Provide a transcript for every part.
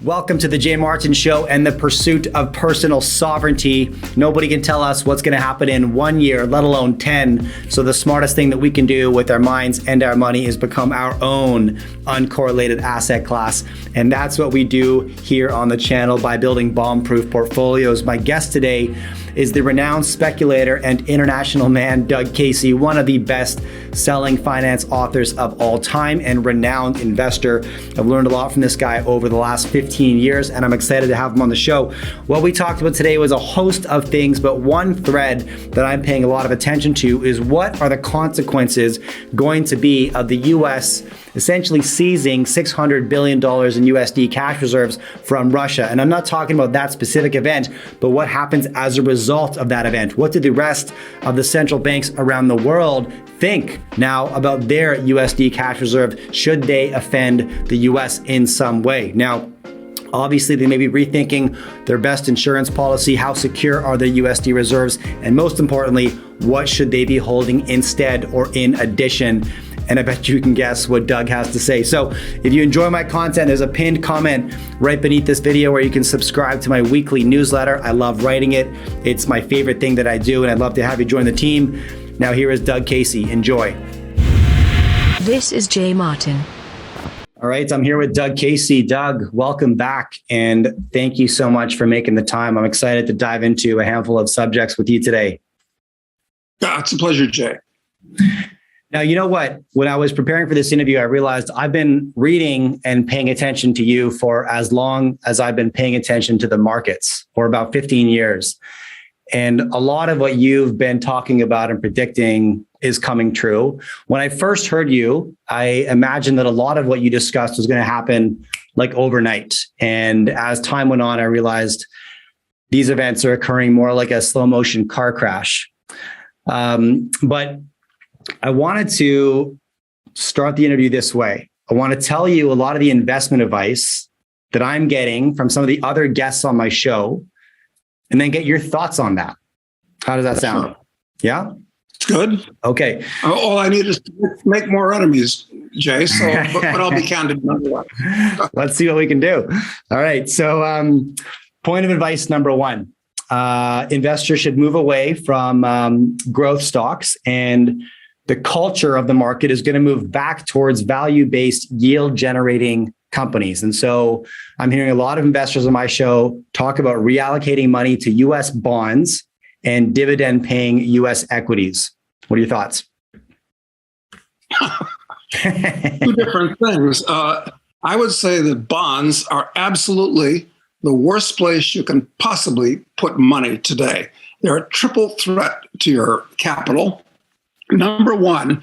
Welcome to the Jay Martin Show and the pursuit of personal sovereignty. Nobody can tell us what's going to happen in 1 year, let alone 10. So the smartest thing that we can do with our minds and our money is become our own uncorrelated asset class. And that's what we do here on the channel by building bomb-proof portfolios. My guest today is the renowned speculator and international man, Doug Casey, one of the best-selling finance authors of all time and renowned investor. I've learned a lot from this guy over the last 15 years, and I'm excited to have him on the show. What we talked about today was a host of things, but one thread that I'm paying a lot of attention to is what are the consequences going to be of the U.S. essentially seizing $600 billion in USD cash reserves from Russia. And I'm not talking about that specific event, but what happens as a result of that event. What do the rest of the central banks around the world think now about their USD cash reserve should they offend the US in some way? Now, obviously, they may be rethinking their best insurance policy. How secure are their USD reserves? And most importantly, what should they be holding instead or in addition? And I bet you can guess what Doug has to say. So if you enjoy my content, there's a pinned comment right beneath this video where you can subscribe to my weekly newsletter. I love writing it. It's my favorite thing that I do, and I'd love to have you join the team. Now here is Doug Casey. Enjoy. This is Jay Martin. All right, I'm here with Doug Casey. Doug, welcome back, and thank you so much for making the time. I'm excited to dive into a handful of subjects with you today. It's a pleasure, Jay. Now, you know what? When I was preparing for this interview, I realized I've been reading and paying attention to you for as long as I've been paying attention to the markets, for about 15 years. And a lot of what you've been talking about and predicting is coming true. When I first heard you, I imagined that a lot of what you discussed was going to happen like overnight. And as time went on, I realized these events are occurring more like a slow motion car crash. But I wanted to start the interview this way. I want to tell you a lot of the investment advice that I'm getting from some of the other guests on my show, and then get your thoughts on that. How does that sound? Yeah? It's good. Okay. All I need is to make more enemies, Jay, so, but I'll be counted nonetheless. Let's see what we can do. All right. So point of advice number one, investors should move away from growth stocks, and the culture of the market is going to move back towards value-based yield-generating companies. And so I'm hearing a lot of investors on my show talk about reallocating money to US bonds and dividend-paying US equities. What are your thoughts? Two different things. I would say that bonds are absolutely the worst place you can possibly put money today. They're a triple threat to your capital. Number one,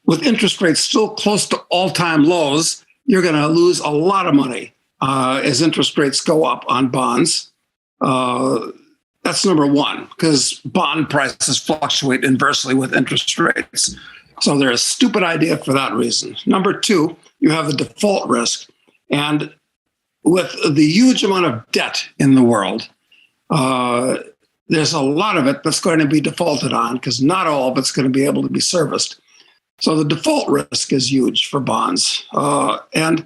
with interest rates still close to all-time lows, you're going to lose a lot of money as interest rates go up on bonds. That's number one, because bond prices fluctuate inversely with interest rates. So they're a stupid idea for that reason. Number two, you have the default risk. And with the huge amount of debt in the world, there's a lot of it that's going to be defaulted on because not all of it's going to be able to be serviced. So the default risk is huge for bonds. And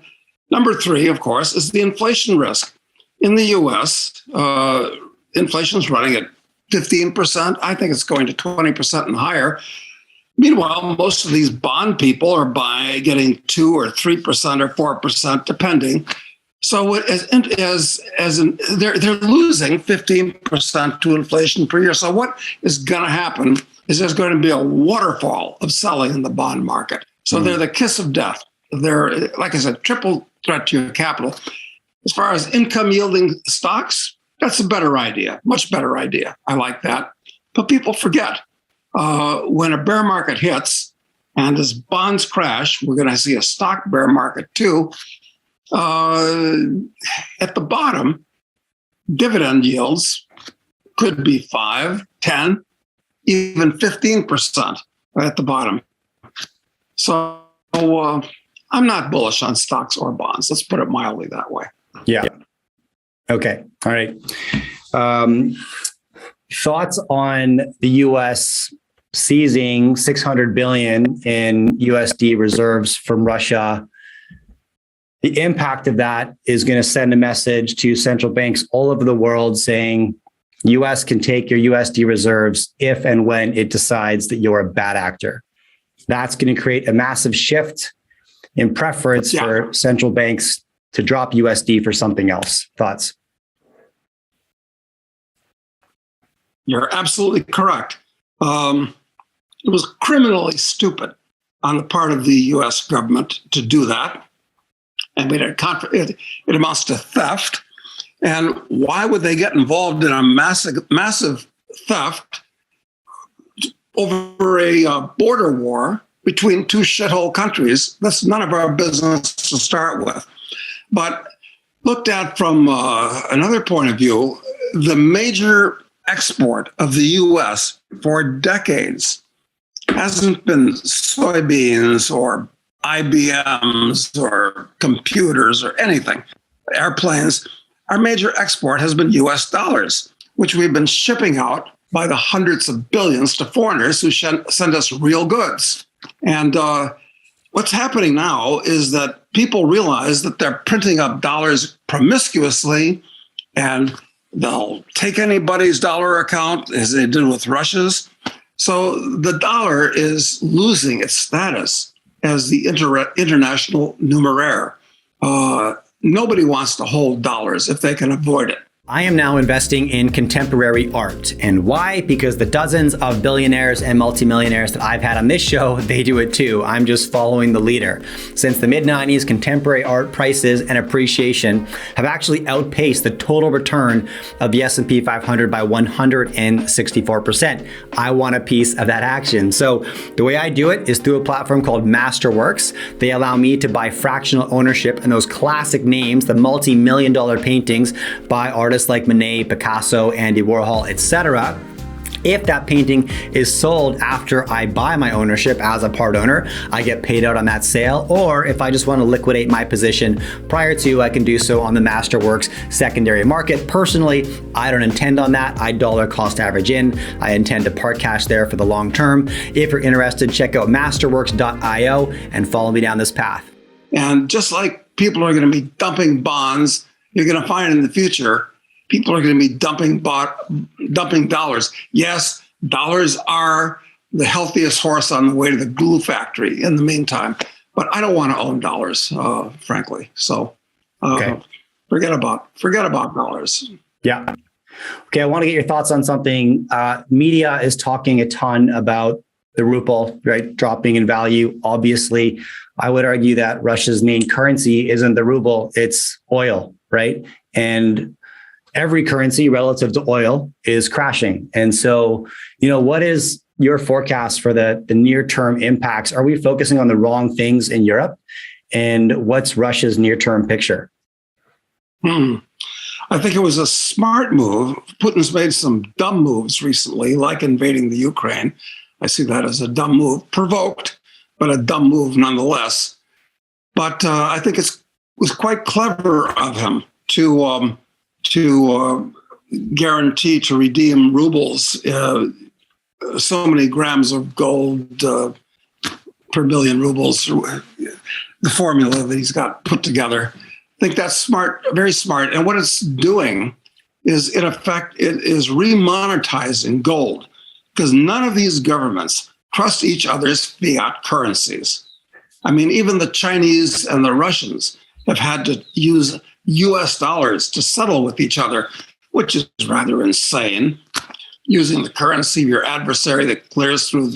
number three, of course, is the inflation risk. In the US, inflation is running at 15%. I think it's going to 20% and higher. Meanwhile, most of these bond people are getting 2 or 3% or 4%, depending. So they're losing 15% to inflation per year. So what is going to happen is there's going to be a waterfall of selling in the bond market. So they're the kiss of death. They're, like I said, triple threat to your capital. As far as income yielding stocks, that's a better idea, much better idea. I like that. But people forget when a bear market hits and as bonds crash, we're going to see a stock bear market too. At the bottom, dividend yields could be 5, 10, even 15% at the bottom. So I'm not bullish on stocks or bonds. Let's put it mildly that way. Yeah. Okay. All right. Thoughts on the U.S. seizing $600 billion in USD reserves from Russia the impact of that is going to send a message to central banks all over the world saying, US can take your USD reserves if and when it decides that you're a bad actor. That's going to create a massive shift in preference for central banks to drop USD for something else. Thoughts? You're absolutely correct. It was criminally stupid on the part of the US government to do that. I mean, it amounts to theft. And why would they get involved in a massive theft over a border war between two shithole countries? That's none of our business to start with. But looked at from another point of view, the major export of the US for decades hasn't been soybeans or IBMs or computers or anything, airplanes. Our major export has been US dollars, which we've been shipping out by the hundreds of billions to foreigners who send us real goods. And what's happening now is that people realize that they're printing up dollars promiscuously, and they'll take anybody's dollar account, as they did with Russia's. So the dollar is losing its status as the international numeraire. Nobody wants to hold dollars if they can avoid it. I am now investing in contemporary art. And why? Because the dozens of billionaires and multimillionaires that I've had on this show, they do it too. I'm just following the leader. Since the mid-90s, contemporary art prices and appreciation have actually outpaced the total return of the S&P 500 by 164%. I want a piece of that action. So the way I do it is through a platform called Masterworks. They allow me to buy fractional ownership in those classic names, the multi-million-dollar paintings by artists like Monet, Picasso, Andy Warhol, etc. If that painting is sold after I buy my ownership as a part owner, I get paid out on that sale. Or if I just want to liquidate my position prior to, I can do so on the Masterworks secondary market. Personally, I don't intend on that. I dollar cost average in. I intend to park cash there for the long term. If you're interested, check out masterworks.io and follow me down this path. And just like people are going to be dumping bonds, you're going to find in the future people are going to be dumping dollars. Yes, dollars are the healthiest horse on the way to the glue factory in the meantime, but I don't want to own dollars, frankly. So forget about dollars. Yeah. Okay, I want to get your thoughts on something. Media is talking a ton about the ruble, right, dropping in value. Obviously, I would argue that Russia's main currency isn't the ruble, it's oil, right? And every currency relative to oil is crashing. And so, what is your forecast for the near-term impacts? Are we focusing on the wrong things in Europe? And what's Russia's near-term picture? I think it was a smart move. Putin's made some dumb moves recently, like invading the Ukraine. I see that as a dumb move, provoked, but a dumb move nonetheless. But I think it was quite clever of him to guarantee to redeem rubles, so many grams of gold per million rubles, the formula that he's got put together. I think that's smart, very smart. And what it's doing is, in effect, it is remonetizing gold, because none of these governments trust each other's fiat currencies. I mean, even the Chinese and the Russians have had to use US dollars to settle with each other, which is rather insane, using the currency of your adversary that clears through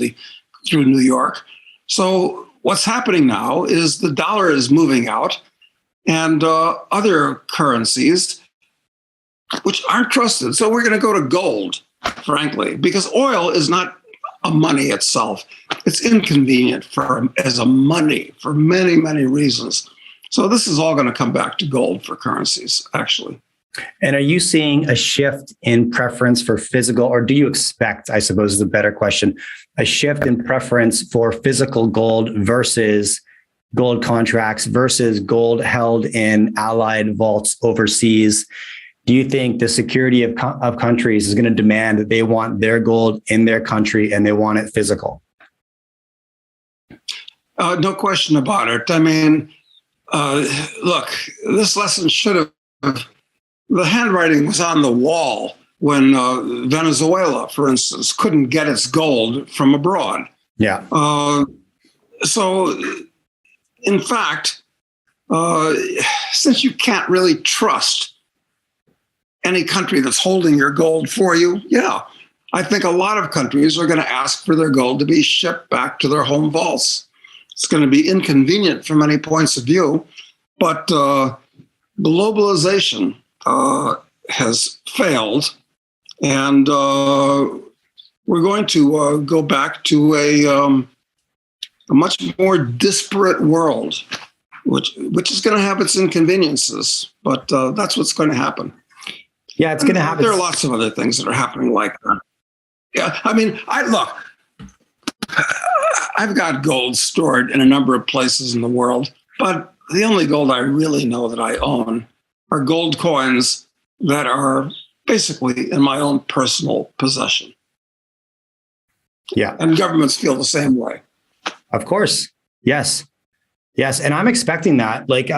New York. So what's happening now is the dollar is moving out, and other currencies which aren't trusted. So we're going to go to gold, frankly, because oil is not a money itself. It's inconvenient as a money for many, many reasons. So this is all going to come back to gold for currencies, actually. And are you seeing a shift in preference for physical, or do you expect, I suppose is a better question, a shift in preference for physical gold versus gold contracts versus gold held in allied vaults overseas? Do you think the security of countries is going to demand that they want their gold in their country and they want it physical? No question about it. I mean, Look, this lesson should have, the handwriting was on the wall when Venezuela, for instance, couldn't get its gold from abroad. Yeah. So, in fact, since you can't really trust any country that's holding your gold for you, yeah, I think a lot of countries are going to ask for their gold to be shipped back to their home vaults. It's going to be inconvenient from many points of view, but globalization has failed, and we're going to go back to a much more disparate world, which is going to have its inconveniences, but that's what's going to happen. Yeah, it's going to happen. There are lots of other things that are happening like that. Yeah, I mean, I've got gold stored in a number of places in the world, but the only gold I really know that I own are gold coins that are basically in my own personal possession. Yeah. And governments feel the same way. Of course. Yes. Yes. And I'm expecting that. Like,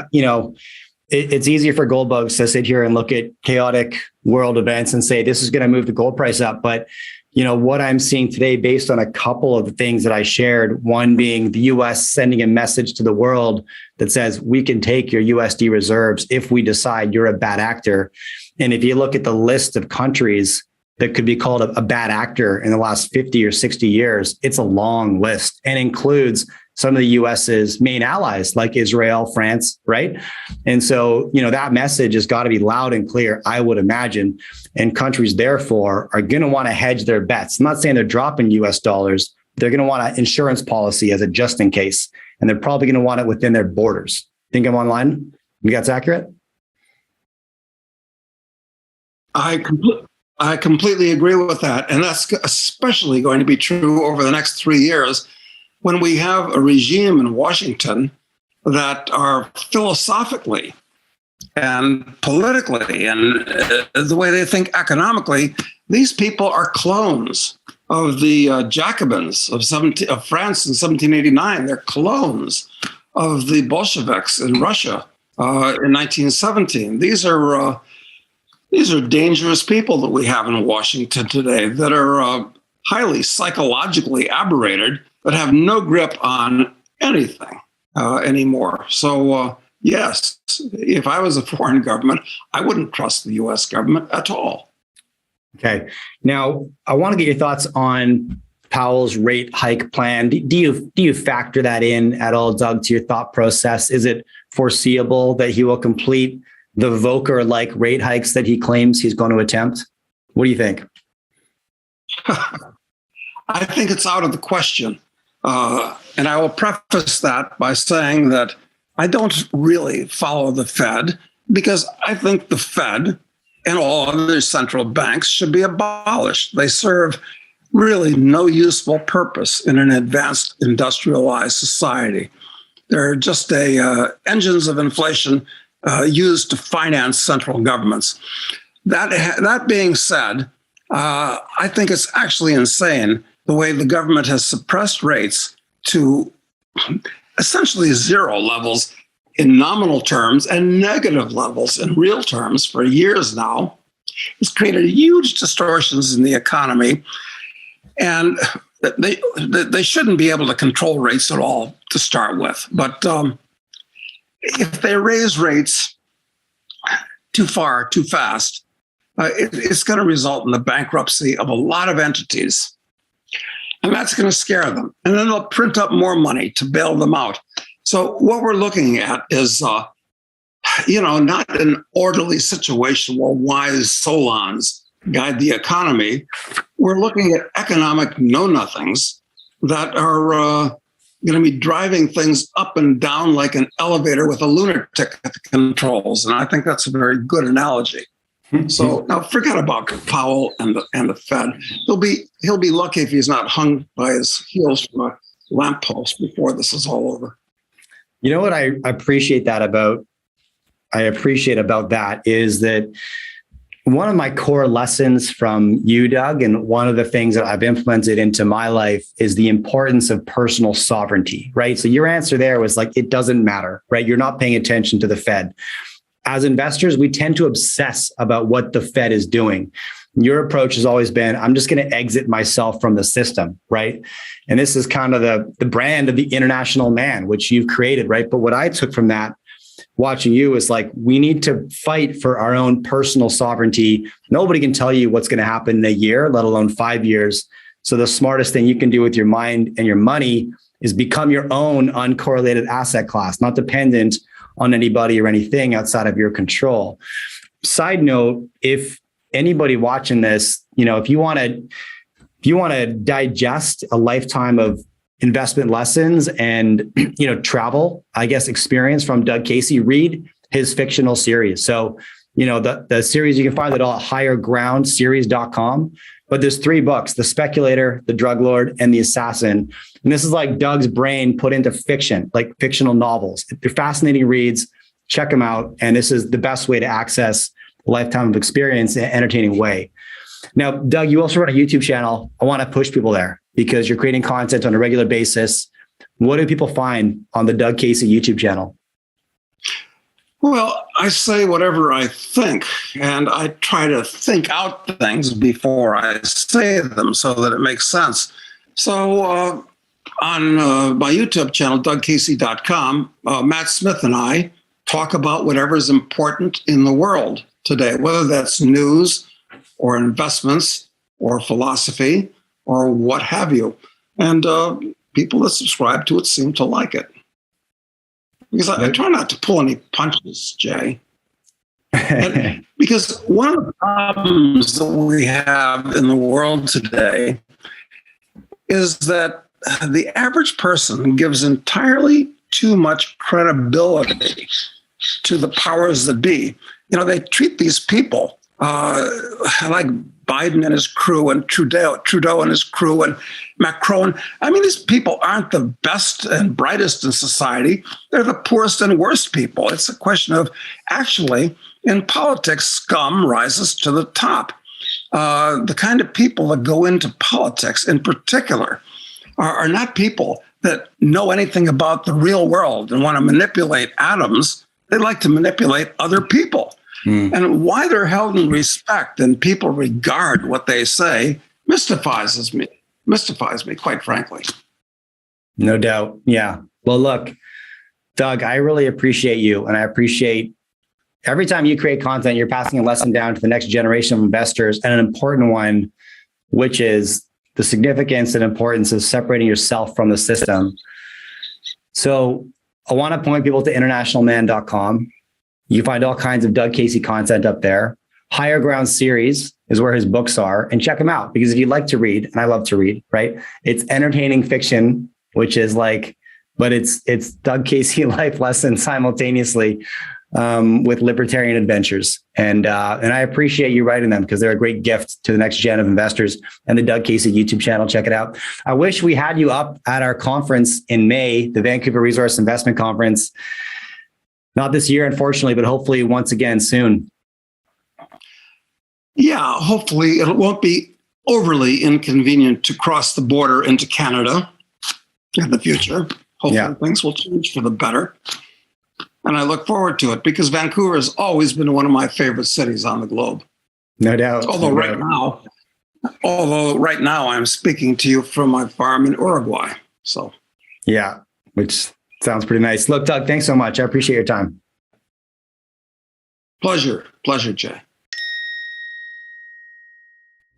it's easier for gold bugs to sit here and look at chaotic world events and say, this is going to move the gold price up. But, what I'm seeing today, based on a couple of the things that I shared, one being the US sending a message to the world that says, we can take your USD reserves if we decide you're a bad actor. And if you look at the list of countries that could be called a bad actor in the last 50 or 60 years, it's a long list and includes some of the US's main allies like Israel, France, right? And so, that message has got to be loud and clear, I would imagine. And countries, therefore, are going to want to hedge their bets. I'm not saying they're dropping US dollars. They're going to want an insurance policy as a just in case. And they're probably going to want it within their borders. Think I'm online? You that's accurate? I completely agree with that. And that's especially going to be true over the next 3 years when we have a regime in Washington that are philosophically and politically and the way they think economically, these people are clones of the Jacobins of France in 1789. They're clones of the Bolsheviks in Russia in 1917. These are dangerous people that we have in Washington today that are highly psychologically aberrated, that have no grip on anything anymore. So, yes, if I was a foreign government, I wouldn't trust the U.S. government at all. Okay. Now, I want to get your thoughts on Powell's rate hike plan. Do you factor that in at all, Doug, to your thought process? Is it foreseeable that he will complete the Volcker-like rate hikes that he claims he's going to attempt? What do you think? I think it's out of the question. And I will preface that by saying that I don't really follow the Fed because I think the Fed and all other central banks should be abolished. They serve really no useful purpose in an advanced industrialized society. They're just engines of inflation used to finance central governments. That being said, I think it's actually insane the way the government has suppressed rates to essentially zero levels in nominal terms and negative levels in real terms for years now. It's created huge distortions in the economy, and they shouldn't be able to control rates at all to start with. But if they raise rates too far, too fast, it's going to result in the bankruptcy of a lot of entities. And that's going to scare them. And then they'll print up more money to bail them out. So what we're looking at is, not an orderly situation where wise solons guide the economy. We're looking at economic know-nothings that are going to be driving things up and down like an elevator with a lunatic at the controls. And I think that's a very good analogy. So now forget about Powell and the Fed. He'll be lucky if he's not hung by his heels from a lamppost before this is all over. You know what I appreciate about that is that one of my core lessons from you, Doug, and one of the things that I've implemented into my life is the importance of personal sovereignty, right? So your answer there was like, it doesn't matter, right? You're not paying attention to the Fed. As investors, we tend to obsess about what the Fed is doing. Your approach has always been, I'm just going to exit myself from the system, right? And this is kind of the brand of the international man, which you've created, right? But what I took from that, watching you, is like, we need to fight for our own personal sovereignty. Nobody can tell you what's going to happen in a year, let alone 5 years. So the smartest thing you can do with your mind and your money is become your own uncorrelated asset class, not dependent on anybody or anything outside of your control. Side note, if anybody watching this, if you want to digest a lifetime of investment lessons and, travel, experience from Doug Casey, read his fictional series. So, the series, you can find it all at highergroundseries.com, but there's 3 books: The Speculator, The Drug Lord, and The Assassin. And this is like Doug's brain put into fiction, like fictional novels. They're fascinating reads. Check them out. And this is the best way to access a lifetime of experience in an entertaining way. Now, Doug, you also run a YouTube channel. I want to push people there because you're creating content on a regular basis. What do people find on the Doug Casey YouTube channel? Well, I say whatever I think, and I try to think out things before I say them so that it makes sense. So on my YouTube channel, dougcasey.com, Matt Smith and I talk about whatever is important in the world today, whether that's news or investments or philosophy or what have you. And people that subscribe to it seem to like it. Because I try not to pull any punches, Jay. Because one of the problems that we have in the world today is that the average person gives entirely too much credibility to the powers that be. They treat these people like Biden and his crew, and Trudeau and his crew, and Macron. I mean, these people aren't the best and brightest in society. They're the poorest and worst people. It's a question of, actually, in politics, scum rises to the top. The kind of people that go into politics in particular are not people that know anything about the real world and want to manipulate atoms. They like to manipulate other people. And why they're held in respect and people regard what they say mystifies me, quite frankly. No doubt. Yeah. Well, look, Doug, I really appreciate you. And I appreciate every time you create content, you're passing a lesson down to the next generation of investors, and an important one, which is the significance and importance of separating yourself from the system. So I want to point people to internationalman.com. You find all kinds of Doug Casey content up there. Higher Ground Series is where his books are, and check them out, because if you like to read, and I love to read, right? It's entertaining fiction, which is like, but it's Doug Casey life lessons simultaneously with libertarian adventures. And I appreciate you writing them, because they're a great gift to the next gen of investors. And the Doug Casey YouTube channel, check it out. I wish we had you up at our conference in May, the Vancouver Resource Investment Conference. Not this year, unfortunately, but hopefully once again soon. Yeah, hopefully it won't be overly inconvenient to cross the border into Canada in the future. Hopefully things will change for the better. And I look forward to it, because Vancouver has always been one of my favorite cities on the globe. No doubt. Although right now I'm speaking to you from my farm in Uruguay. So yeah, which sounds pretty nice. Look, Doug, thanks so much. I appreciate your time. Pleasure, Jay.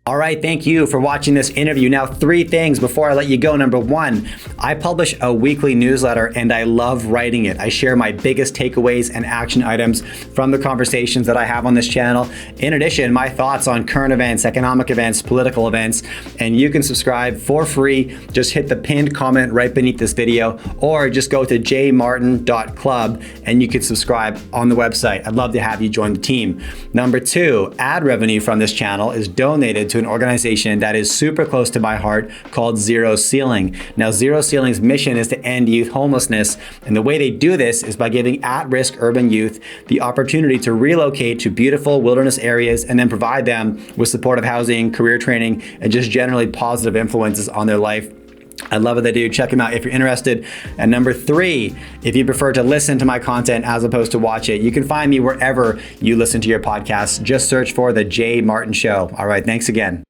All right, thank you for watching this interview. Now, 3 things before I let you go. Number 1, I publish a weekly newsletter, and I love writing it. I share my biggest takeaways and action items from the conversations that I have on this channel. In addition, my thoughts on current events, economic events, political events, and you can subscribe for free. Just hit the pinned comment right beneath this video, or just go to jmartin.club and you can subscribe on the website. I'd love to have you join the team. Number 2, ad revenue from this channel is donated to an organization that is super close to my heart called Zero Ceiling. Now, Zero Ceiling's mission is to end youth homelessness. And the way they do this is by giving at-risk urban youth the opportunity to relocate to beautiful wilderness areas and then provide them with supportive housing, career training, and just generally positive influences on their life. I love what they do. Check them out if you're interested. And number 3, if you prefer to listen to my content as opposed to watch it, you can find me wherever you listen to your podcasts. Just search for The Jay Martin Show. All right, thanks again.